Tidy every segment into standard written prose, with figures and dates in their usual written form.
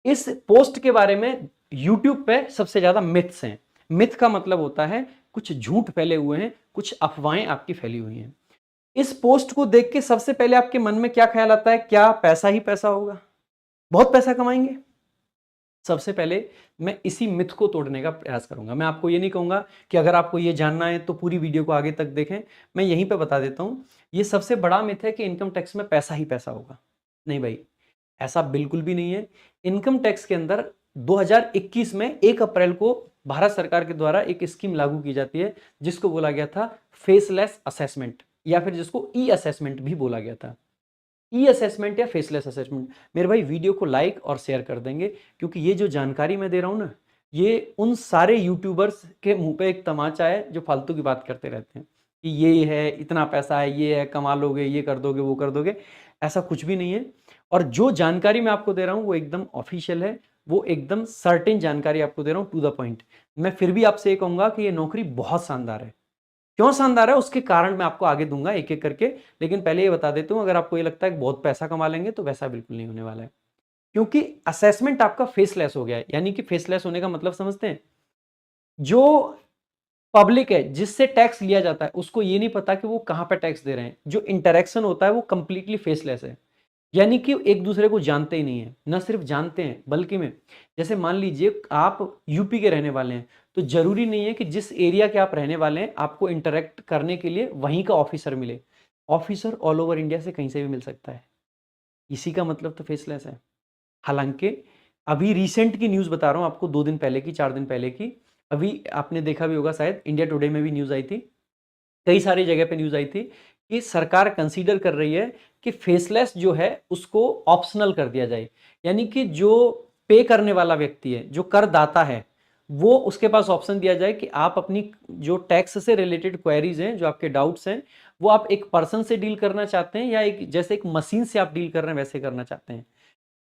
इस पोस्ट के बारे में यूट्यूब पे सबसे ज्यादा मिथ्स हैं। मिथ का मतलब होता है कुछ झूठ फैले हुए हैं, कुछ अफवाहें आपकी फैली हुई हैं। इस पोस्ट को देख के सबसे पहले आपके मन में क्या ख्याल आता है? क्या पैसा ही पैसा होगा? बहुत पैसा कमाएंगे? सबसे पहले मैं इसी मिथ को तोड़ने का प्रयास करूंगा। मैं आपको ये नहीं कहूंगा कि अगर आपको ये जानना है तो पूरी वीडियो को आगे तक देखें। मैं यहीं पे बता देता हूं, ये सबसे बड़ा मिथ है कि इनकम टैक्स में पैसा ही पैसा होगा। नहीं भाई, ऐसा बिल्कुल भी नहीं है। इनकम टैक्स के अंदर 2021 में 1 अप्रैल को भारत सरकार के द्वारा एक स्कीम लागू की जाती है जिसको बोला गया था फेसलेस असेसमेंट, या फिर जिसको ई असेसमेंट भी बोला गया था। ई असेसमेंट या फेसलेस असेसमेंट, मेरे भाई वीडियो को लाइक और शेयर कर देंगे, क्योंकि ये जो जानकारी मैं दे रहा हूं ना, ये उन सारे यूट्यूबर्स के मुंह पे एक तमाचा है जो फालतू की बात करते रहते हैं कि ये है, इतना पैसा है, ये है, कमा लोगे, ये कर दोगे, वो कर दोगे। ऐसा कुछ भी नहीं है। और जो जानकारी मैं आपको दे रहा हूं वो एकदम ऑफिशियल है, वो एकदम सर्टेन जानकारी आपको दे रहा हूं, टू द पॉइंट। मैं फिर भी आपसे ये कहूंगा कि ये नौकरी बहुत शानदार है। क्यों शानदार है उसके कारण मैं आपको आगे दूंगा एक एक करके, लेकिन पहले ये बता देता हूं, अगर आपको ये लगता है कि बहुत पैसा कमा लेंगे तो वैसा बिल्कुल नहीं होने वाला है। क्योंकि असेसमेंट आपका फेसलेस हो गया है। यानी कि फेसलेस होने का मतलब समझते हैं? जो पब्लिक है जिससे टैक्स लिया जाता है उसको ये नहीं पता कि वो कहां पे टैक्स दे रहे हैं। जो इंटरेक्शन होता है वो कंप्लीटली फेसलेस है। यानी कि एक दूसरे को जानते ही नहीं है। न सिर्फ जानते हैं बल्कि में, जैसे मान लीजिए आप यूपी के रहने वाले हैं, तो जरूरी नहीं है कि जिस एरिया के आप रहने वाले हैं आपको इंटरेक्ट करने के लिए वहीं का ऑफिसर मिले। ऑफिसर ऑल ओवर इंडिया से कहीं से भी मिल सकता है। इसी का मतलब तो फेसलेस है। हालांकि अभी रिसेंट की न्यूज बता रहा हूं आपको, 2 दिन पहले की, 4 दिन पहले की। अभी आपने देखा भी होगा, शायद इंडिया टुडे में भी न्यूज आई थी, कई सारी जगह पे न्यूज आई थी कि सरकार कंसीडर कर रही है कि फेसलेस जो है उसको ऑप्शनल कर दिया जाए। यानी कि जो पे करने वाला व्यक्ति है, जो करदाता है, वो उसके पास ऑप्शन दिया जाए कि आप अपनी जो टैक्स से रिलेटेड क्वेरीज हैं, जो आपके डाउट्स हैं, वो आप एक पर्सन से डील करना चाहते हैं या एक जैसे एक मशीन से आप डील कर रहे हैं वैसे करना चाहते हैं।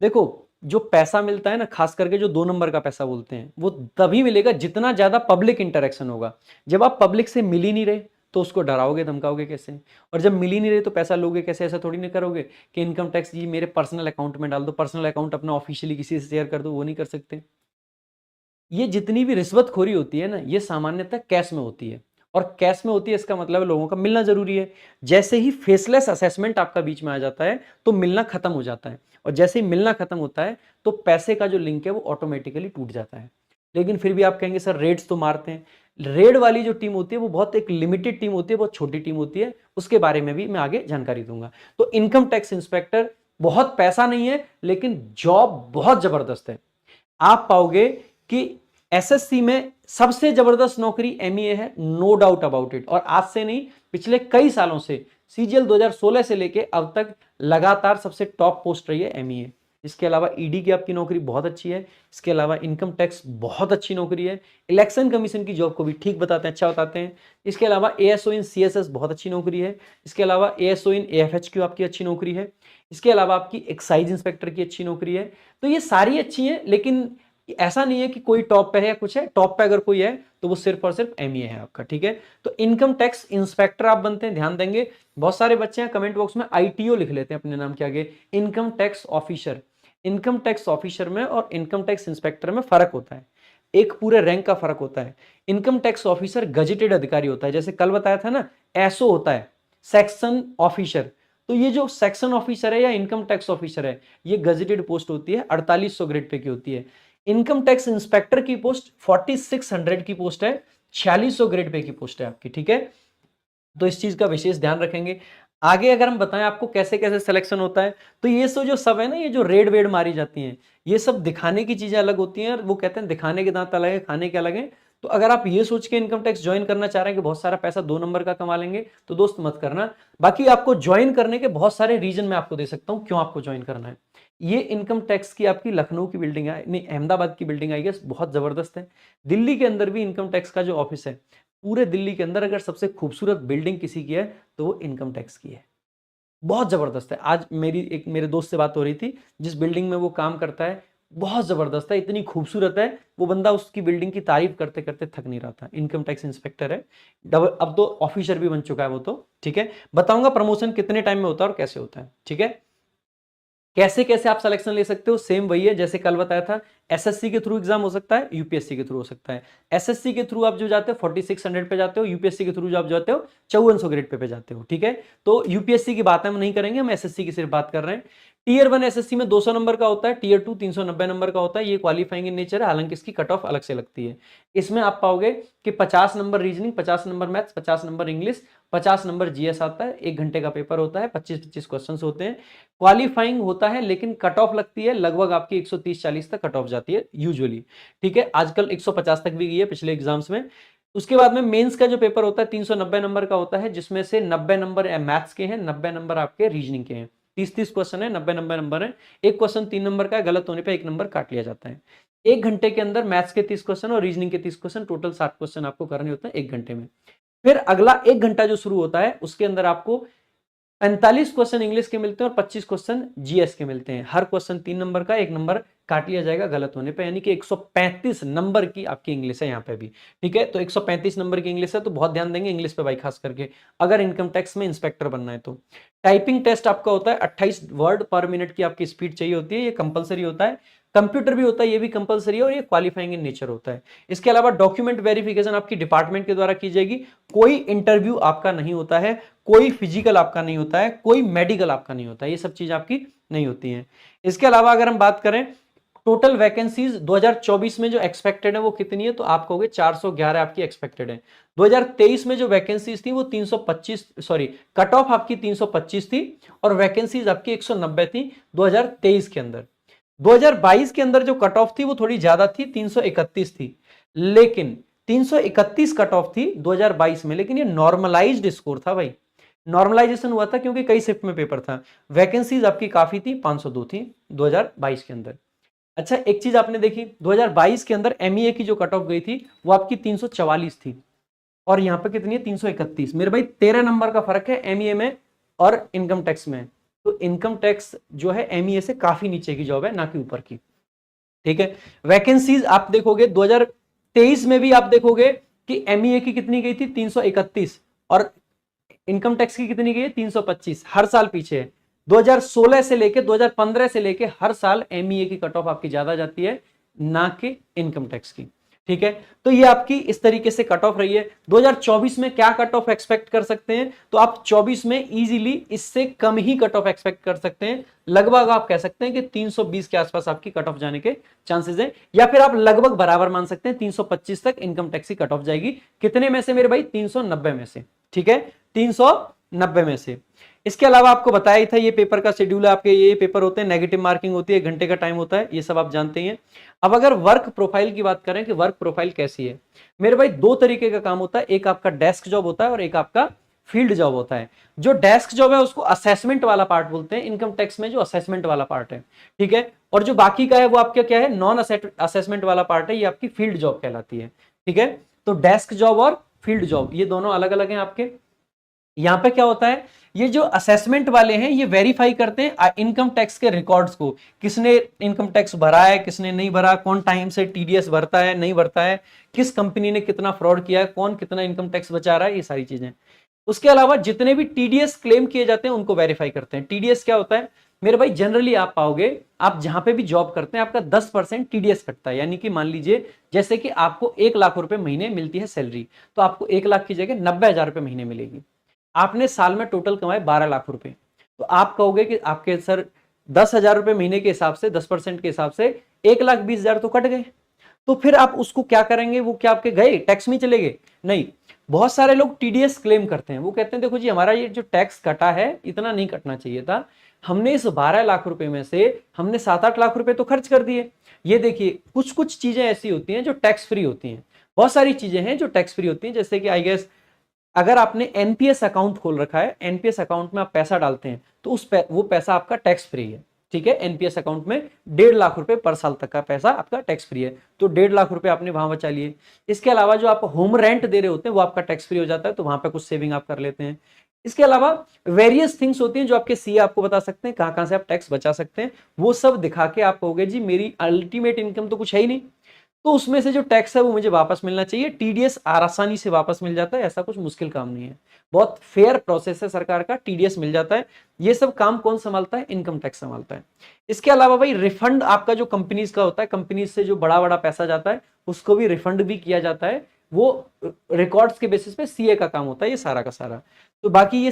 देखो, जो पैसा मिलता है ना, खास करके जो 2 नंबर का पैसा बोलते हैं, वो तभी मिलेगा जितना ज्यादा पब्लिक इंटरेक्शन होगा। जब आप पब्लिक से मिल ही नहीं रहे तो उसको डराओगे धमकाओगे कैसे? और जब मिल ही नहीं रहे तो पैसा लोगे कैसे? ऐसा थोड़ी नहीं करोगे कि इनकम टैक्स जी मेरे पर्सनल अकाउंट में डाल दो, पर्सनल अकाउंट अपना ऑफिशियली किसी से शेयर कर दो, वो नहीं कर सकते। ये जितनी भी रिश्वतखोरी होती है ना, ये सामान्यतः कैश में होती है। और कैश में होती है इसका मतलब है लोगों का मिलना जरूरी है। जैसे ही फेसलेस असेसमेंट आपका बीच में आ जाता है तो मिलना खत्म हो जाता है, और जैसे ही मिलना खत्म होता है तो पैसे का जो लिंक है वो ऑटोमेटिकली टूट जाता है। लेकिन फिर भी आप कहेंगे सर रेड्स तो मारते हैं। रेड वाली जो टीम होती है वो बहुत एक लिमिटेड टीम होती है, बहुत छोटी टीम होती है, उसके बारे में भी मैं आगे जानकारी दूंगा। तो इनकम टैक्स इंस्पेक्टर बहुत पैसा नहीं है, लेकिन जॉब बहुत जबरदस्त है। आप पाओगे कि एसएससी में सबसे जबरदस्त नौकरी एमईए है, नो डाउट अबाउट इट। और आज से नहीं, पिछले कई सालों से, सीजीएल 2016 से लेके अब तक लगातार सबसे टॉप पोस्ट रही है एमईए। इसके अलावा ईडी की आपकी नौकरी बहुत अच्छी है। इसके अलावा इनकम टैक्स बहुत अच्छी नौकरी है। इलेक्शन कमीशन की जॉब को भी ठीक बताते हैं, अच्छा बताते हैं। इसके अलावा एएसओ इन सीएसएस बहुत अच्छी नौकरी है। इसके अलावा एएसओ इन एएफएचक्यू आपकी अच्छी नौकरी है। इसके अलावा आपकी एक्साइज इंस्पेक्टर की अच्छी नौकरी है। तो ये सारी अच्छी हैं, लेकिन ऐसा नहीं है कि कोई टॉप पे है या कुछ है। टॉप पे अगर कोई है तो वो सिर्फ और सिर्फ एमईए है आपका, ठीक है। तो इनकम टैक्स इंस्पेक्टर आप बनते हैं, ध्यान देंगे। बहुत सारे बच्चे हैं कमेंट बॉक्स में आईटीओ लिख लेते हैं अपने नाम के आगे, income tax officer. Income tax officer में और इनकम टैक्स इंस्पेक्टर में फर्क होता है, एक पूरे रैंक का फर्क होता है। इनकम टैक्स ऑफिसर गजेटेड अधिकारी होता है, जैसे कल बताया था ना, एसओ होता है, सेक्शन ऑफिसर। तो ये जो सेक्शन ऑफिसर है या इनकम टैक्स ऑफिसर है, ये गजेटेड पोस्ट होती है, 4800 ग्रेड पे की होती है। इनकम टैक्स इंस्पेक्टर की पोस्ट 4600 की पोस्ट है, 4600 ग्रेड पे की पोस्ट है आपकी, ठीक है। तो इस चीज का विशेष ध्यान रखेंगे। आगे अगर हम बताएं आपको कैसे कैसे सिलेक्शन होता है, तो ये जो सब है ना, ये जो रेड वेड मारी जाती हैं, ये सब दिखाने की चीजें अलग होती हैं। वो कहते हैं दिखाने के दांत अलग है, खाने के अलग है। तो अगर आप ये सोच के इनकम टैक्स ज्वाइन करना चाह रहे हैं कि बहुत सारा पैसा 2 नंबर का कमा लेंगे, तो दोस्त मत करना। बाकी आपको ज्वाइन करने के बहुत सारे रीजन मैं आपको दे सकता हूं क्यों आपको ज्वाइन करना है। ये इनकम टैक्स की आपकी लखनऊ की बिल्डिंग है, नहीं अहमदाबाद की बिल्डिंग आई गेस, बहुत जबरदस्त है। दिल्ली के अंदर भी इनकम टैक्स का जो ऑफिस है, पूरे दिल्ली के अंदर अगर सबसे खूबसूरत बिल्डिंग किसी की है तो वो इनकम टैक्स की है। बहुत जबरदस्त है। आज मेरे दोस्त से बात हो रही थी, जिस बिल्डिंग में वो काम करता है, बहुत जबरदस्त है, इतनी खूबसूरत है। वो बंदा उसकी बिल्डिंग की तारीफ करते करते थक नहीं रहा था। इनकम टैक्स इंस्पेक्टर है, डबल, अब तो ऑफिसर भी बन चुका है वो तो, ठीक है। बताऊंगा प्रमोशन कितने टाइम में होता है और कैसे होता है, ठीक है। कैसे कैसे आप सिलेक्शन ले सकते हो, सेम वही है जैसे कल बताया था। एसएससी के थ्रू एग्जाम हो सकता है, यूपीएससी के थ्रू हो सकता है। एसएससी के थ्रू आप जो जाते हो 4600 पे जाते हो, यूपीएससी के थ्रू जो आप जाते हो 5400 ग्रेड पे जाते हो, ठीक है। तो यूपीएससी की बात हम नहीं करेंगे, हम एसएससी की सिर्फ बात कर रहे हैं। टीयर 1 एसएससी में 200 नंबर का होता है, टीयर 2 390 नंबर का होता है। ये क्वालिफाइंग इन नेचर है, हालांकि इसकी कट ऑफ अलग से लगती है। इसमें आप पाओगे कि 50 number reasoning, 50 number maths, 50 number English, 50 number GS आता है। 1 घंटे का पेपर होता है, 25-25 क्वेश्चन होते हैं। क्वालिफाइंग होता है, लेकिन कट ऑफ लगती है लगभग आपकी 130-40 तक कट ऑफ जाती है यूजुअली, ठीक है। आजकल 150 तक भी गई है पिछले एग्जाम्स में। उसके बाद में मेंस का जो पेपर होता है 390 नंबर का होता है, जिसमें से 90 नंबर मैथ्स के हैं, 90 नंबर आपके रीजनिंग के हैं। 30-30 क्वेश्चन है, 90-90 नंबर है। एक क्वेश्चन 3 नंबर का है, गलत होने पे 1 नंबर काट लिया जाता है। 1 घंटे के अंदर मैथ्स के 30 क्वेश्चन और रीजनिंग के 30 क्वेश्चन, टोटल 60 क्वेश्चन आपको करने होते हैं 1 घंटे में। फिर अगला 1 घंटा जो शुरू होता है उसके अंदर आपको 45 क्वेश्चन इंग्लिश के मिलते हैं और 25 क्वेश्चन जीएस के मिलते हैं। हर क्वेश्चन 3 नंबर का, 1 नंबर काट लिया जाएगा गलत होने पे, यानी कि 135 नंबर की आपकी इंग्लिश है यहाँ पे भी, ठीक है। तो 135 नंबर की इंग्लिश है, तो बहुत ध्यान देंगे इंग्लिश पे भाई, खास करके अगर इनकम टैक्स में इंस्पेक्टर बनना है तो। टाइपिंग टेस्ट आपका होता है, 28 वर्ड पर मिनट की आपकी स्पीड चाहिए होती है, ये कंपलसरी होता है। कंप्यूटर भी होता है, ये भी कंपलसरी है, और ये क्वालिफाइंग इन नेचर होता है। इसके अलावा डॉक्यूमेंट वेरिफिकेशन आपकी डिपार्टमेंट के द्वारा की जाएगी। कोई इंटरव्यू आपका नहीं होता है, कोई फिजिकल आपका नहीं होता है, कोई मेडिकल आपका नहीं होता है, ये सब चीज आपकी नहीं होती है। इसके अलावा अगर हम बात करें टोटल वैकेंसीज 2024 में जो एक्सपेक्टेड है वो कितनी है, तो आप कहोगे 411 आपकी एक्सपेक्टेड है। 2023 में जो वैकेंसीज थी वो 325, सॉरी कट ऑफ आपकी 325 थी और वैकेंसीज आपकी 190 थी 2023 के अंदर। 2022 के अंदर जो कट ऑफ थी वो थोड़ी ज्यादा थी, 331 थी, लेकिन 331 कट ऑफ थी 2022 में, लेकिन ये नॉर्मलाइज्ड स्कोर था भाई। नॉर्मलाइजेशन हुआ था क्योंकि कई शिफ्ट में पेपर था। वैकेंसीज आपकी काफी थी, 502 थी 2022 के अंदर। अच्छा, एक चीज आपने देखी 2022 के अंदर एमईए की जो कट ऑफ गई थी वो आपकी 344 थी, और यहां पे कितनी है 331। मेरे भाई 13 नंबर का फर्क है एमईए में और इनकम टैक्स में। तो इनकम टैक्स जो है एमईए से काफी नीचे की जॉब है, ना कि ऊपर की, ठीक है। वैकेंसीज आप देखोगे 2023 में भी आप देखोगे कि एमईए की कितनी गई थी 331, और इनकम टैक्स की कितनी गई है 325। हर साल पीछे है। 2016 से लेके 2015 से लेके हर साल एमईए की कट ऑफ आपकी ज्यादा जाती है, ना कि इनकम टैक्स की, ठीक है। तो ये आपकी इस तरीके से कट ऑफ रही है। 2024 में क्या कट ऑफ एक्सपेक्ट कर सकते हैं, तो आप 24 में इजीली इससे कम ही कट ऑफ एक्सपेक्ट कर सकते हैं। लगभग आप कह सकते हैं कि 320 के आसपास आपकी कट ऑफ जाने के चांसेस हैं, या फिर आप लगभग बराबर मान सकते हैं 325 तक इनकम टैक्स की कट ऑफ जाएगी। कितने में से मेरे भाई, 390 में से, ठीक है, 390 में से। इसके अलावा आपको बताया ही था ये पेपर का शेड्यूल है, आपके ये पेपर होते हैं, नेगेटिव मार्किंग होती है, 1 घंटे का टाइम होता है, ये सब आप जानते हैं। अब अगर वर्क प्रोफाइल की बात करें कि वर्क प्रोफाइल कैसी है, मेरे भाई 2 तरीके का काम होता है, एक आपका डेस्क जॉब होता है और एक आपका फील्ड जॉब होता है। जो डेस्क जॉब है उसको असेसमेंट वाला पार्ट बोलते हैं इनकम टैक्स में, जो असेसमेंट वाला पार्ट है, ठीक है। और जो बाकी का है वो आपका क्या है, नॉन असेसमेंट वाला पार्ट है, ये आपकी फील्ड जॉब कहलाती है, ठीक है। तो डेस्क जॉब और फील्ड जॉब ये दोनों अलग अलग हैं आपके। यहां पे क्या होता है, ये जो असेसमेंट वाले हैं ये वेरीफाई करते हैं इनकम टैक्स के रिकॉर्ड्स को, किसने इनकम टैक्स भरा है, किसने नहीं भरा, कौन टाइम से टीडीएस भरता है नहीं भरता है, किस कंपनी ने कितना फ्रॉड किया है, कौन कितना इनकम टैक्स बचा रहा है, ये सारी चीजें। उसके अलावा जितने भी टीडीएस क्लेम किए जाते हैं उनको वेरीफाई करते हैं। टीडीएस क्या होता है मेरे भाई, जनरली आप पाओगे आप जहां पे भी जॉब करते हैं आपका 10% टीडीएस कटता है। यानी कि मान लीजिए जैसे कि आपको 1 लाख रुपए महीने मिलती है सैलरी, तो आपको 1 लाख की जगह 90,000 रुपए महीने मिलेगी। आपने साल में टोटल कमाए 12 लाख रुपए, तो आप कहोगे कि आपके सर 10,000 रुपए महीने के हिसाब से 10% के हिसाब से 1,20,000 तो कट गए। तो फिर आप उसको क्या करेंगे, वो क्या आपके गए टैक्स में चले गए? नहीं। बहुत सारे लोग टीडीएस क्लेम करते हैं, वो कहते हैं देखो जी हमारा ये जो टैक्स कटा है इतना नहीं कटना चाहिए था, हमने इस 12 लाख रुपए में से हमने 7-8 लाख रुपए तो खर्च कर दिए। ये देखिए कुछ कुछ चीजें ऐसी होती हैं जो टैक्स फ्री होती हैं, बहुत सारी चीजें हैं जो टैक्स फ्री होती हैं, जैसे कि आई गेस अगर आपने एनपीएस अकाउंट खोल रखा है, एनपीएस अकाउंट में आप पैसा डालते हैं तो वो पैसा आपका टैक्स फ्री है, ठीक है। एनपीएस अकाउंट में 1.5 लाख रुपए पर साल तक का पैसा आपका टैक्स फ्री है, तो 1.5 लाख रुपए आपने वहां बचा लिए। इसके अलावा जो आप होम रेंट दे रहे होते हैं वो आपका टैक्स फ्री हो जाता है, तो वहां पे कुछ सेविंग आप कर लेते हैं। इसके अलावा वेरियस थिंग्स होती हैं जो आपके सीए आपको बता सकते हैं कहां कहां से आप टैक्स बचा सकते हैं, वो सब दिखा के आप कहोगे जी मेरी अल्टीमेट इनकम तो कुछ है ही नहीं, तो उसमें से जो टैक्स है वो मुझे वापस मिलना चाहिए। टीडीएस आसानी से वापस मिल जाता है, ऐसा कुछ मुश्किल काम नहीं है, बहुत फेयर प्रोसेस है सरकार का, टीडीएस मिल जाता है। ये सब काम कौन संभालता है? इनकम टैक्स संभालता है। इसके अलावा भाई रिफंड आपका जो कंपनीज का होता है, कंपनीज से जो बड़ा बड़ा पैसा जाता है उसको भी रिफंड भी किया जाता है, वो रिकॉर्ड्स के बेसिस पे सीए का काम होता है ये सारा का सारा। तो बाकी ये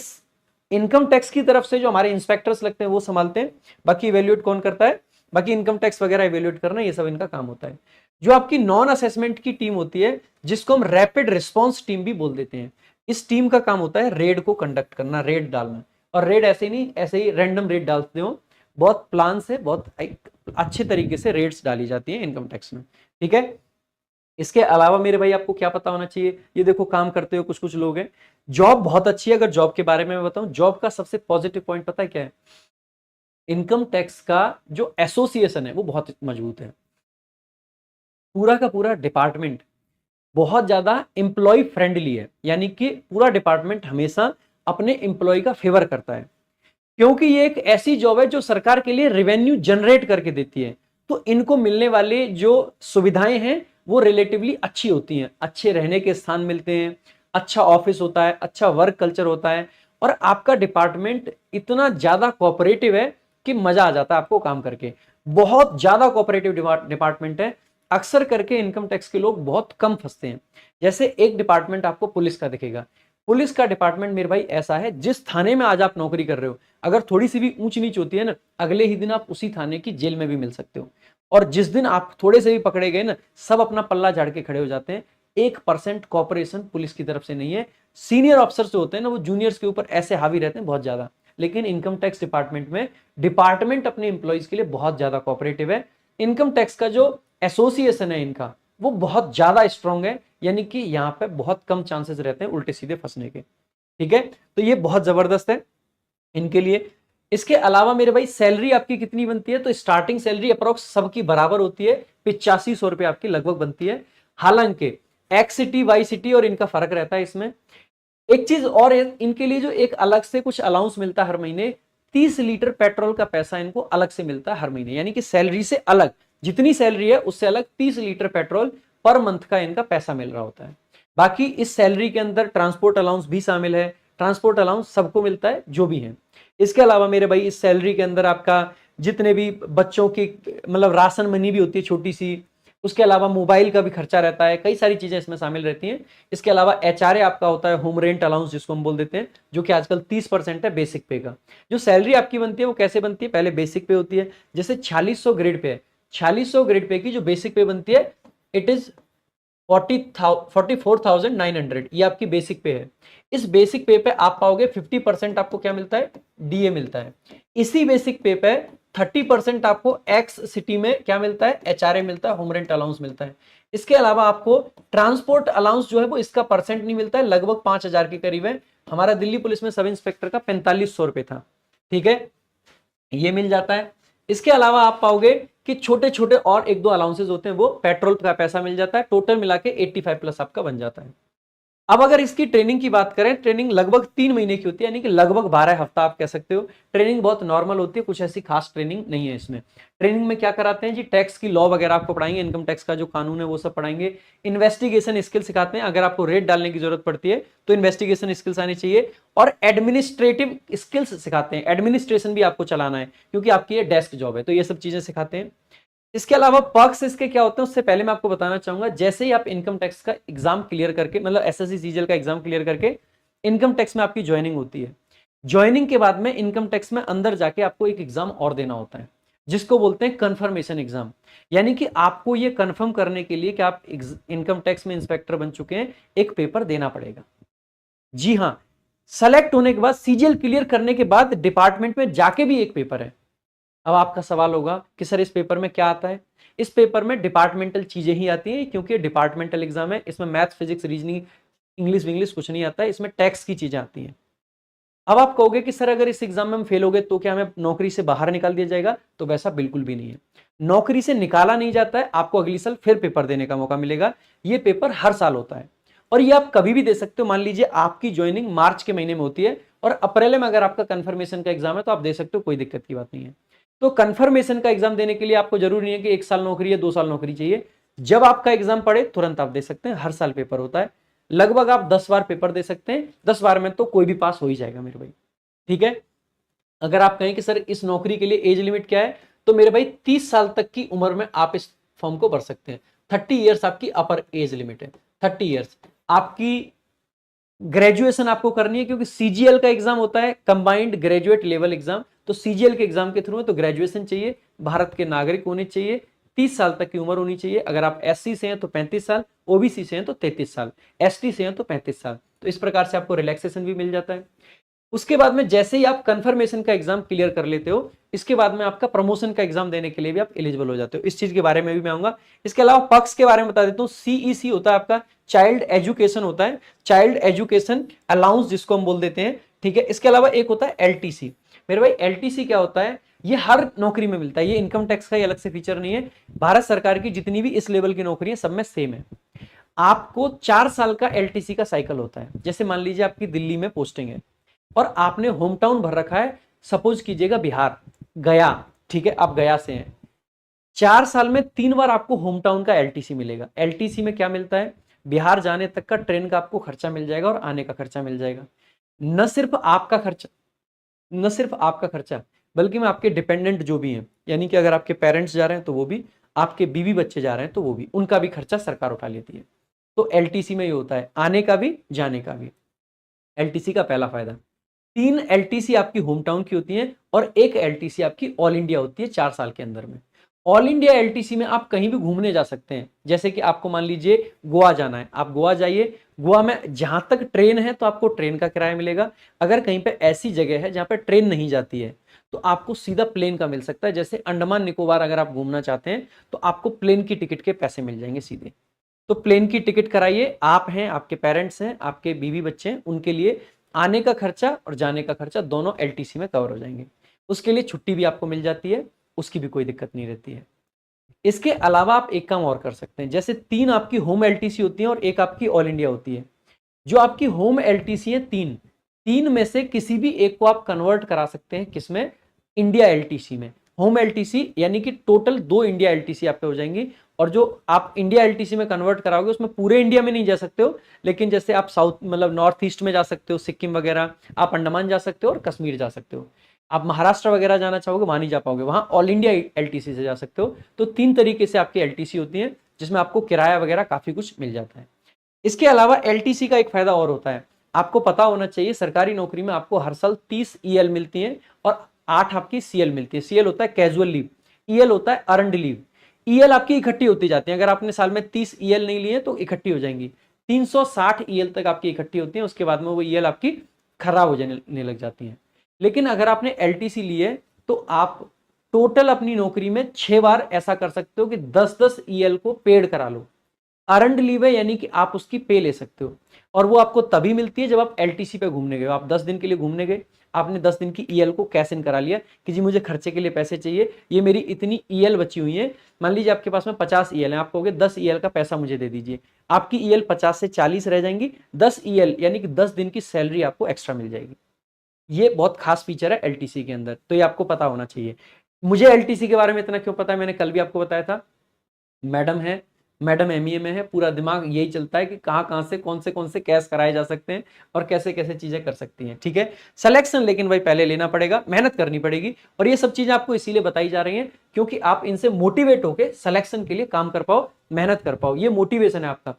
इनकम टैक्स की तरफ से जो हमारे इंस्पेक्टर्स लगते हैं वो संभालते हैं, बाकी इवेल्युएट कौन करता है? बाकी इनकम टैक्स वगैरह इवेल्युएट करना, ये सब इनका काम होता है। जो आपकी नॉन असेसमेंट की टीम होती है, जिसको हम रैपिड रिस्पॉन्स टीम भी बोल देते हैं, इस टीम का काम होता है रेड को कंडक्ट करना, रेड डालना। और रेड ऐसे ही नहीं, ऐसे ही रैंडम रेड डालते हो, बहुत प्लान से, बहुत अच्छे तरीके से रेड्स डाली जाती है इनकम टैक्स में, ठीक है। इसके अलावा मेरे भाई आपको क्या पता होना चाहिए? ये देखो काम करते हो कुछ कुछ लोग हैं, जॉब बहुत अच्छी है। अगर जॉब के बारे में मैं बताऊं, जॉब का सबसे पॉजिटिव पॉइंट पता है क्या है? इनकम टैक्स का जो एसोसिएशन है वो बहुत मजबूत है, पूरा का पूरा डिपार्टमेंट बहुत ज्यादा एम्प्लॉय फ्रेंडली है, यानी कि पूरा डिपार्टमेंट हमेशा अपने एम्प्लॉय का फेवर करता है, क्योंकि ये एक ऐसी जॉब है जो सरकार के लिए रेवेन्यू जनरेट करके देती है। तो इनको मिलने वाले जो सुविधाएं हैं वो रिलेटिवली अच्छी होती हैं, अच्छे रहने के स्थान मिलते हैं, अच्छा ऑफिस होता है, अच्छा वर्क कल्चर होता है, और आपका डिपार्टमेंट इतना ज्यादा कोऑपरेटिव है कि मजा आ जाता है आपको काम करके। बहुत ज्यादा कोऑपरेटिव डिपार्टमेंट है। अक्सर करके इनकम टैक्स के लोग बहुत कम फंसते हैं। जैसे एक डिपार्टमेंट आपको पुलिस का दिखेगा, पुलिस का डिपार्टमेंट मेरे भाई ऐसा है, जिस थाने में आज आप नौकरी कर रहे हो, अगर थोड़ी सी भी ऊंच नीच होती है ना, अगले ही दिन आप उसी थाने की जेल में भी मिल सकते हो। और जिस दिन आप थोड़े से भी पकड़े गए ना, सब अपना पल्ला झाड़ के खड़े हो जाते हैं। 1% कॉपरेशन पुलिस की तरफ से नहीं है। सीनियर ऑफिसर्स जो होते हैं ना, वो जूनियर्स के ऊपर ऐसे हावी रहते हैं बहुत ज्यादा, लेकिन इनकम टैक्स डिपार्टमेंट में डिपार्टमेंट अपने एम्प्लॉइज के लिए बहुत ज्यादा कॉपरेटिव है। इनकम टैक्स का जो एसोसिएशन है इनका, वो बहुत ज्यादा स्ट्रांग है, यानी कि यहाँ पे बहुत कम चांसेस रहते हैं उल्टे सीधे फंसने के, ठीक है। तो ये बहुत जबरदस्त है इनके लिए। इसके अलावा मेरे भाई सैलरी आपकी कितनी बनती है? तो स्टार्टिंग सैलरी अप्रोक्स सबकी बराबर होती है, 8500 रुपए आपकी लगभग बनती है। हालांकि एक्स सिटी वाई सिटी और इनका फर्क रहता है इसमें। एक चीज और है, इनके लिए जो एक अलग से कुछ अलाउंस मिलता है हर महीने, 30 लीटर पेट्रोल का पैसा इनको अलग से मिलता है हर महीने, यानी कि सैलरी से अलग, जितनी सैलरी है उससे अलग 30 लीटर पेट्रोल पर मंथ का इनका पैसा मिल रहा होता है। बाकी इस सैलरी के अंदर ट्रांसपोर्ट अलाउंस भी शामिल है, ट्रांसपोर्ट अलाउंस सबको मिलता है जो भी है। इसके अलावा मेरे भाई इस सैलरी के अंदर आपका जितने भी बच्चों की मतलब राशन मनी भी होती है छोटी सी, उसके अलावा मोबाइल का भी खर्चा रहता है, कई सारी चीजें इसमें शामिल रहती हैं। इसके अलावा एचआरए आपका होता है, होम रेंट अलाउंस जिसको हम बोल देते हैं, जो कि आजकल 30% है बेसिक पे का। जो सैलरी आपकी बनती है वो कैसे बनती है? पहले बेसिक पे होती है, जैसे 4600 ग्रेड पे है, 4600 ग्रेड पे की जो बेसिक पे बनती है, इट इज 44,900, ये आपकी बेसिक पे है। इस बेसिक पे पे आप पाओगे 50% आपको क्या मिलता है? डीए मिलता है। इसी बेसिक पे पे 30% आपको एक्स सिटी में क्या मिलता है? एचआरए मिलता है, होम रेंट अलाउंस मिलता है। इसके अलावा आपको ट्रांसपोर्ट अलाउंस जो है वो इसका परसेंट नहीं मिलता है, लगभग 5000 के करीब है। हमारा दिल्ली पुलिस में सब इंस्पेक्टर का 4500 रुपए था, ठीक है, ये मिल जाता है। इसके अलावा आप पाओगे कि छोटे छोटे और एक दो अलाउंसेस होते हैं, वो पेट्रोल का पैसा मिल जाता है, टोटल मिला के 85 प्लस आपका बन जाता है। अब अगर इसकी ट्रेनिंग की बात करें, ट्रेनिंग लगभग 3 महीने की होती है, यानी कि लगभग 12 हफ्ता आप कह सकते हो। ट्रेनिंग बहुत नॉर्मल होती है, कुछ ऐसी खास ट्रेनिंग नहीं है इसमें। ट्रेनिंग में क्या कराते हैं जी? टैक्स की लॉ वगैरह आपको पढ़ाएंगे, इनकम टैक्स का जो कानून है वो सब पढ़ाएंगे, इन्वेस्टिगेशन स्किल सिखाते हैं, अगर आपको रेड डालने की जरूरत पड़ती है तो इन्वेस्टिगेशन स्किल्स आनी चाहिए, और एडमिनिस्ट्रेटिव स्किल्स सिखाते हैं, एडमिनिस्ट्रेशन भी आपको चलाना है क्योंकि आपकी ये डेस्क जॉब है, तो ये सब चीजें सिखाते हैं। इसके अलावा पर्क्स इसके क्या होते हैं उससे पहले मैं आपको बताना चाहूंगा, जैसे ही आप इनकम टैक्स का एग्जाम क्लियर करके, मतलब एसएससी सीजीएल का एग्जाम क्लियर करके इनकम टैक्स में आपकी ज्वाइनिंग होती है, ज्वाइनिंग के बाद में इनकम टैक्स में अंदर जाके आपको एक एग्जाम और देना होता है, जिसको बोलते हैं कंफर्मेशन एग्जाम। यानी कि आपको ये कंफर्म करने के लिए कि आप इनकम टैक्स में इंस्पेक्टर बन चुके हैं, एक पेपर देना पड़ेगा। जी हाँ, सेलेक्ट होने के बाद, सीजीएल क्लियर करने के बाद डिपार्टमेंट में जाके भी एक पेपर है। अब आपका सवाल होगा कि सर इस पेपर में क्या आता है? इस पेपर में डिपार्टमेंटल चीजें ही आती हैं, क्योंकि डिपार्टमेंटल एग्जाम है, इसमें मैथ्स फिजिक्स रीजनिंग इंग्लिश कुछ नहीं आता है, इसमें टैक्स की चीजें आती हैं। अब आप कहोगे कि सर अगर इस एग्जाम में हम फेल हो गए तो क्या हमें नौकरी से बाहर निकाल दिया जाएगा? तो वैसा बिल्कुल भी नहीं है, नौकरी से निकाला नहीं जाता है, आपको अगली साल फिर पेपर देने का मौका मिलेगा। ये पेपर हर साल होता है, और ये आप कभी भी दे सकते हो। मान लीजिए आपकी ज्वाइनिंग मार्च के महीने में होती है और अप्रैल में अगर आपका कंफर्मेशन का एग्जाम है तो आप दे सकते हो, कोई दिक्कत की बात नहीं है। तो कंफर्मेशन का एग्जाम देने के लिए आपको जरूरी नहीं है कि 1 साल नौकरी या 2 साल नौकरी चाहिए, जब आपका एग्जाम पड़े तुरंत आप दे सकते हैं, हर साल पेपर होता है, लगभग आप 10 बार पेपर दे सकते हैं, 10 बार में तो कोई भी पास हो ही जाएगा मेरे भाई। ठीक है, अगर आप कहें कि सर इस नौकरी के लिए एज लिमिट क्या है, तो मेरे भाई 30 साल तक की उम्र में आप इस फॉर्म को भर सकते हैं। 30 ईयर्स आपकी अपर एज लिमिट है, 30 ईयर्स। आपकी ग्रेजुएशन आपको करनी है, क्योंकि सीजीएल का एग्जाम होता है, कंबाइंड ग्रेजुएट लेवल एग्जाम, तो सीजीएल के एग्जाम के थ्रू है तो ग्रेजुएशन चाहिए, भारत के नागरिक होने चाहिए, 30 साल तक की उम्र होनी चाहिए। अगर आप एससी से हैं तो 35 साल, ओबीसी से हैं तो 33 साल, एसटी से हैं तो 35 साल। तो इस प्रकार से आपको रिलैक्सेशन भी मिल जाता है। उसके बाद में जैसे ही आप कंफर्मेशन का एग्जाम क्लियर कर लेते हो, इसके बाद में आपका प्रमोशन का एग्जाम देने के लिए भी आप एलिजिबल हो जाते हो। इस चीज के बारे में भी मैं आऊंगा। इसके अलावा पक्ष के बारे में बता देता हूँ। सीईसी होता है आपका, चाइल्ड एजुकेशन होता है, चाइल्ड एजुकेशन अलाउंस जिसको हम बोल देते हैं। ठीक है, इसके अलावा एक होता है एलटीसी। मेरे भाई एलटीसी क्या होता है, ये हर नौकरी में मिलता है, ये इनकम टैक्स का ही अलग से फीचर नहीं है। भारत सरकार की जितनी भी इस लेवल की नौकरी है सब में सेम है। आपको 4 साल का एलटीसी का साइकिल होता है। जैसे मान लीजिए आपकी दिल्ली में पोस्टिंग है और आपने होम टाउन भर रखा है, सपोज कीजिएगा बिहार, गया। ठीक है, आप गया से हैं, 4 साल में 3 बार आपको होम टाउन का एलटीसी मिलेगा। एलटीसी में क्या मिलता है, बिहार जाने तक का ट्रेन का आपको खर्चा मिल जाएगा और आने का खर्चा मिल जाएगा। न सिर्फ आपका खर्चा, न सिर्फ आपका खर्चा, बल्कि में आपके डिपेंडेंट जो भी हैं, यानी कि अगर आपके पेरेंट्स जा रहे हैं तो वो भी, आपके बीवी बच्चे जा रहे हैं तो वो भी, उनका भी खर्चा सरकार उठा लेती है। तो एलटीसी में ये होता है, आने का भी जाने का भी। एलटीसी का पहला फायदा। 3 एलटीसी आपकी होम टाउन की होती है और एक एलटीसी आपकी ऑल इंडिया होती है 4 साल के अंदर में। ऑल इंडिया एलटीसी में आप कहीं भी घूमने जा सकते हैं। जैसे कि आपको मान लीजिए गोवा जाना है, आप गोवा जाइए, गोवा में जहां तक ट्रेन है तो आपको ट्रेन का किराया मिलेगा। अगर कहीं पे ऐसी जगह है जहां पे ट्रेन नहीं जाती है तो आपको सीधा प्लेन का मिल सकता है। जैसे अंडमान निकोबार अगर आप घूमना चाहते हैं तो आपको प्लेन की टिकट के पैसे मिल जाएंगे सीधे। तो प्लेन की टिकट कराइए, आप हैं, आपके पेरेंट्स हैं, आपके बीवी बच्चे हैं, उनके लिए आने का खर्चा और जाने का खर्चा दोनों एलटीसी में कवर हो जाएंगे। उसके लिए छुट्टी भी आपको मिल जाती है, उसकी भी कोई दिक्कत नहीं रहती है। इसके अलावा आप एक काम और कर सकते हैं। जैसे 3 आपकी होम एलटीसी होती है और एक आपकी ऑल इंडिया होती है। जो आपकी होम एलटीसी है 3 में से किसी भी एक को आप कन्वर्ट करा सकते हैं, किसमें, इंडिया एलटीसी में। होम एलटीसी यानी कि टोटल 2 इंडिया एलटीसी आप पे हो जाएंगी। और जो आप इंडिया एलटीसी में कन्वर्ट कराओगे उसमें पूरे इंडिया में नहीं जा सकते हो, लेकिन जैसे आप साउथ मतलब नॉर्थ ईस्ट में जा सकते हो, सिक्किम वगैरह, आप अंडमान जा सकते हो और कश्मीर जा सकते हो। आप महाराष्ट्र वगैरह जाना चाहोगे वहां नहीं जा पाओगे, वहां ऑल इंडिया एलटीसी से जा सकते हो। तो 3 तरीके से आपकी एलटीसी होती है जिसमें आपको किराया वगैरह काफी कुछ मिल जाता है। इसके अलावा एलटीसी का एक फायदा और होता है, आपको पता होना चाहिए, सरकारी नौकरी में आपको हर साल 30 ईएल मिलती है और 8 आपकी सीएल मिलती है। सीएल होता है कैजुअल लीव, ईएल होता है अर्नड लीव। ईएल आपकी इकट्ठी होती जाती है, अगर आपने साल में 30 ईएल नहीं लिए तो इकट्ठी हो जाएंगी। 360 ईएल तक आपकी इकट्ठी होती है, उसके बाद में वो ईएल आपकी खराब हो जाने लग जाती है। लेकिन अगर आपने एलटीसी लिए तो आप टोटल अपनी नौकरी में 6 बार ऐसा कर सकते हो कि 10-10 ईएल को पेड करा लो। अर्नड लीव है, यानी कि आप उसकी पे ले सकते हो और वो आपको तभी मिलती है जब आप एलटीसी पे घूमने गए। आप 10 दिन के लिए घूमने गए, आपने 10 दिन की ईएल को कैश इन करा लिया कि जी मुझे खर्चे के लिए पैसे चाहिए, ये मेरी इतनी ईएल बची हुई है। मान लीजिए आपके पास में 50 ईएल है, आप कहोगे 10 ईएल का पैसा मुझे दे दीजिए, आपकी ईएल 50 से 40 रह जाएंगी। 10 ईएल यानी कि 10 दिन की सैलरी आपको एक्स्ट्रा मिल जाएगी। ये बहुत खास फीचर है एलटीसी के अंदर, तो ये आपको पता होना चाहिए। मुझे एलटीसी के बारे में इतना क्यों पता है, मैंने कल भी आपको बताया था। मैडम है, मैडम एमईए में है, पूरा दिमाग यही चलता है कि कहाँ से कौन से कैश कराए जा सकते हैं और कैसे कैसे चीजें कर सकती हैं। ठीक है, सिलेक्शन लेकिन भाई पहले लेना पड़ेगा, मेहनत करनी पड़ेगी। और ये सब चीजें आपको इसीलिए बताई जा रही हैं क्योंकि आप इनसे मोटिवेट होकर सिलेक्शन के लिए काम कर पाओ, मेहनत कर पाओ, ये मोटिवेशन है आपका।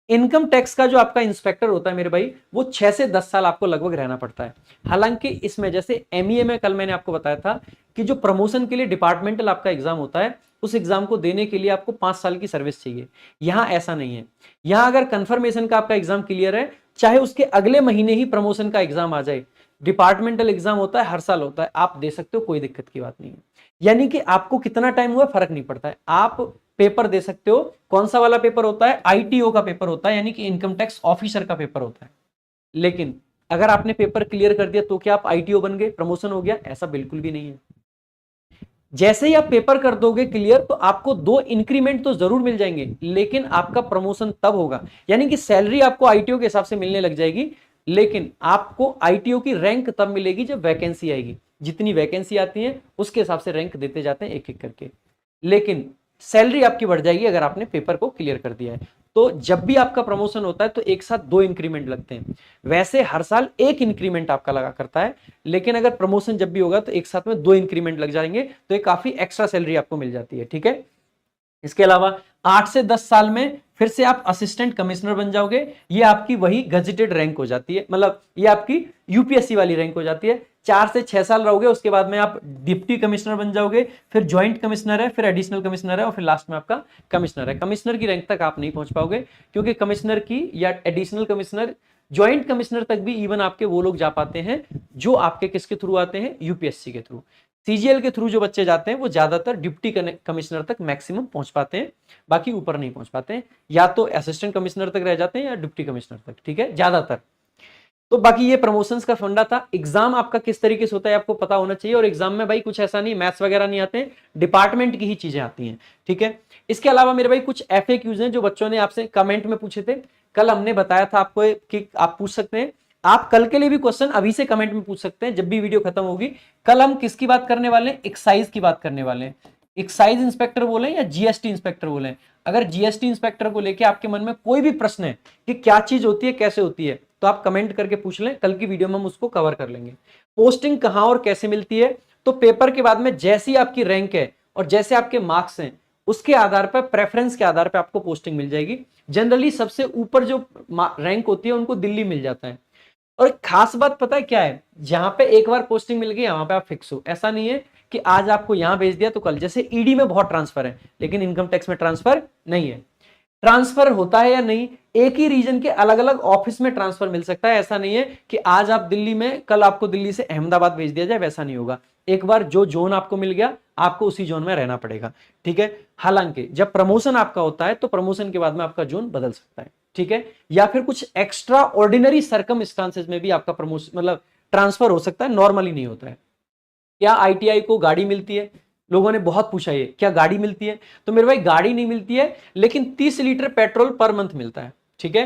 इनकम टैक्स का जो आपका इंस्पेक्टर होता है मेरे भाई, वो 6 से 10 साल आपको लगभग रहना पड़ता है। हालांकि इसमें जैसे एमईए में कल मैंने आपको बताया था कि जो प्रमोशन के लिए डिपार्टमेंटल आपका एग्जाम होता है, उस एग्जाम को देने के लिए आपको 5 साल की सर्विस चाहिए। यहां ऐसा नहीं है। यहां अगर कंफर्मेशन का आपका एग्जाम क्लियर है, चाहे उसके अगले महीने ही प्रमोशन का एग्जाम आ जाए, डिपार्टमेंटल एग्जाम होता है, हर साल होता है, आप दे सकते हो, कोई दिक्कत की बात नहीं है। यानी कि आपको कितना टाइम हुआ फर्क नहीं पड़ता है, आप पेपर दे सकते हो। कौन सा वाला पेपर होता है, आईटीओ का पेपर होता है, यानी कि इनकम टैक्स ऑफिसर का पेपर होता है। लेकिन अगर आपने पेपर क्लियर कर दिया तो क्या आप आईटीओ बन गए, प्रमोशन हो गया, ऐसा बिल्कुल भी नहीं है। जैसे ही आप पेपर कर दोगे क्लियर तो आपको 2 इंक्रीमेंट तो जरूर मिल जाएंगे, लेकिन आपका प्रमोशन तब होगा, यानी कि सैलरी आपको आईटीओ के हिसाब से मिलने लग जाएगी, लेकिन आपको आईटीओ की रैंक तब मिलेगी जब वैकेंसी आएगी। जितनी वैकेंसी आती है उसके हिसाब से रैंक देते जाते हैं एक एक करके। लेकिन सैलरी आपकी बढ़ जाएगी अगर आपने पेपर को क्लियर कर दिया है। तो जब भी आपका प्रमोशन होता है तो एक साथ 2 इंक्रीमेंट लगते हैं। वैसे हर साल 1 इंक्रीमेंट आपका लगा करता है, लेकिन अगर प्रमोशन जब भी होगा तो एक साथ में 2 इंक्रीमेंट लग जाएंगे, तो ये काफी एक्स्ट्रा सैलरी आपको मिल जाती है। ठीक है, इसके अलावा 8 से 10 साल में फिर से आप असिस्टेंट कमिश्नर बन जाओगे। ये आपकी वही गजेटेड रैंक हो जाती है, मतलब ये आपकी यूपीएससी वाली रैंक हो जाती है। 4 से 6 साल रहोगे, उसके बाद में आप डिप्टी कमिश्नर बन जाओगे, फिर ज्वाइंट कमिश्नर है, फिर एडिशनल कमिश्नर है, और फिर लास्ट में आपका कमिश्नर है। कमिश्नर की रैंक तक आप नहीं पहुंच पाओगे, क्योंकि कमिश्नर की या एडिशनल कमिश्नर, ज्वाइंट कमिश्नर तक भी इवन आपके वो लोग जा पाते हैं जो आपके किसके थ्रू आते हैं, यूपीएससी के थ्रू। सीजीएल के थ्रू जो बच्चे जाते हैं वो ज्यादातर डिप्टी कमिश्नर तक मैक्सिमम पहुंच पाते हैं, बाकी ऊपर नहीं पहुंच पाते हैं, या तो असिस्टेंट कमिश्नर तक रह जाते हैं या डिप्टी कमिश्नर तक। ठीक है, ज्यादातर। तो बाकी ये प्रमोशंस का फंडा था। एग्जाम आपका किस तरीके से होता है आपको पता होना चाहिए, और एग्जाम में भाई कुछ ऐसा नहीं, मैथ्स वगैरह नहीं आते हैं, डिपार्टमेंट की ही चीजें आती हैं। ठीक है, इसके अलावा मेरे भाई कुछ FAQs हैं जो बच्चों ने आपसे कमेंट में पूछे थे। कल हमने बताया था आपको कि आप पूछ सकते हैं, आप कल के लिए भी क्वेश्चन अभी से कमेंट में पूछ सकते हैं जब भी वीडियो खत्म होगी। कल हम किसकी बात करने वाले हैं, एक्साइज की बात करने वाले हैं। एक्साइज इंस्पेक्टर बोले या जीएसटी इंस्पेक्टर बोले, अगर जीएसटी इंस्पेक्टर को लेके आपके मन में कोई भी प्रश्न है कि क्या चीज होती है, कैसे होती है, तो आप कमेंट करके पूछ लें, कल की वीडियो में हम उसको कवर कर लेंगे। पोस्टिंग कहां और कैसे मिलती है, तो पेपर के बाद में जैसी आपकी रैंक है और जैसे आपके मार्क्स हैं उसके आधार पर, प्रेफरेंस के आधार पर आपको पोस्टिंग मिल जाएगी। जनरली सबसे ऊपर जो रैंक होती है उनको दिल्ली मिल जाता है। और खास बात पता है क्या है, जहां पे एक बार पोस्टिंग मिल गई वहां पे आप फिक्स हो। ऐसा नहीं है कि आज आपको यहां भेज दिया तो कल, जैसे ईडी में बहुत ट्रांसफर है लेकिन इनकम टैक्स में ट्रांसफर नहीं है। ट्रांसफर होता है या नहीं, एक ही रीजन के अलग अलग ऑफिस में ट्रांसफर मिल सकता है। ऐसा नहीं है कि आज आप दिल्ली में, कल आपको दिल्ली से अहमदाबाद भेज दिया जाए, वैसा नहीं होगा। एक बार जो जोन आपको मिल गया आपको उसी जोन में रहना पड़ेगा। ठीक है, हालांकि जब प्रमोशन आपका होता है तो प्रमोशन के बाद में आपका जोन बदल सकता है। ठीक है, या फिर कुछ एक्स्ट्रा ऑर्डिनरी सर्कमस्टांसेस में भी आपका प्रमोशन मतलब ट्रांसफर हो सकता है, नॉर्मली नहीं होता है। क्या आईटीआई को गाड़ी मिलती है, लोगों ने बहुत पूछा ये, क्या गाड़ी मिलती है, तो मेरे भाई गाड़ी नहीं मिलती है, लेकिन 30 लीटर पेट्रोल पर मंथ मिलता है। ठीक है,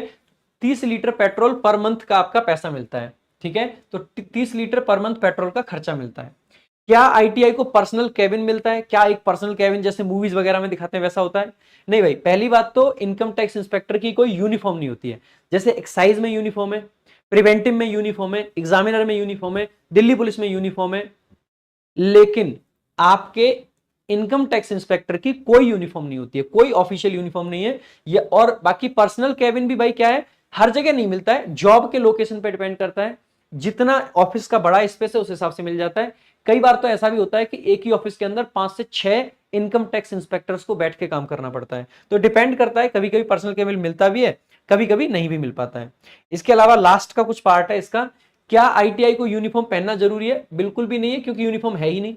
30 लीटर पेट्रोल पर मंथ का आपका पैसा मिलता है। ठीक है, तो 30 लीटर पर मंथ पेट्रोल का खर्चा मिलता है। क्या आईटीआई को पर्सनल केबिन मिलता है, क्या एक पर्सनल केबिन जैसे मूवीज वगैरह में दिखाते हैं वैसा होता है? नहीं भाई। पहली बात तो इनकम टैक्स इंस्पेक्टर की कोई यूनिफॉर्म नहीं होती है। जैसे एक्साइज में यूनिफॉर्म है, प्रिवेंटिव में यूनिफॉर्म है, एग्जामिनर में यूनिफॉर्म है, दिल्ली पुलिस में यूनिफॉर्म है, लेकिन आपके इनकम टैक्स इंस्पेक्टर की कोई यूनिफॉर्म नहीं होती है, कोई ऑफिशियल यूनिफॉर्म नहीं है ये। और बाकी पर्सनल केबिन भी भाई क्या है, हर जगह नहीं मिलता है, जॉब के लोकेशन पे डिपेंड करता है। जितना ऑफिस का बड़ा स्पेस है उस हिसाब से मिल जाता है। कई बार तो ऐसा भी होता है कि एक ही ऑफिस के अंदर 5 से 6 इनकम टैक्स इंस्पेक्टर्स को बैठ के काम करना पड़ता है। तो डिपेंड करता है, कभी कभी पर्सनल केबिन मिलता भी है, कभी कभी नहीं भी मिल पाता है। इसके अलावा लास्ट का कुछ पार्ट है इसका, क्या आईटीआई को यूनिफॉर्म पहनना जरूरी है? बिल्कुल भी नहीं है, क्योंकि यूनिफॉर्म है ही नहीं।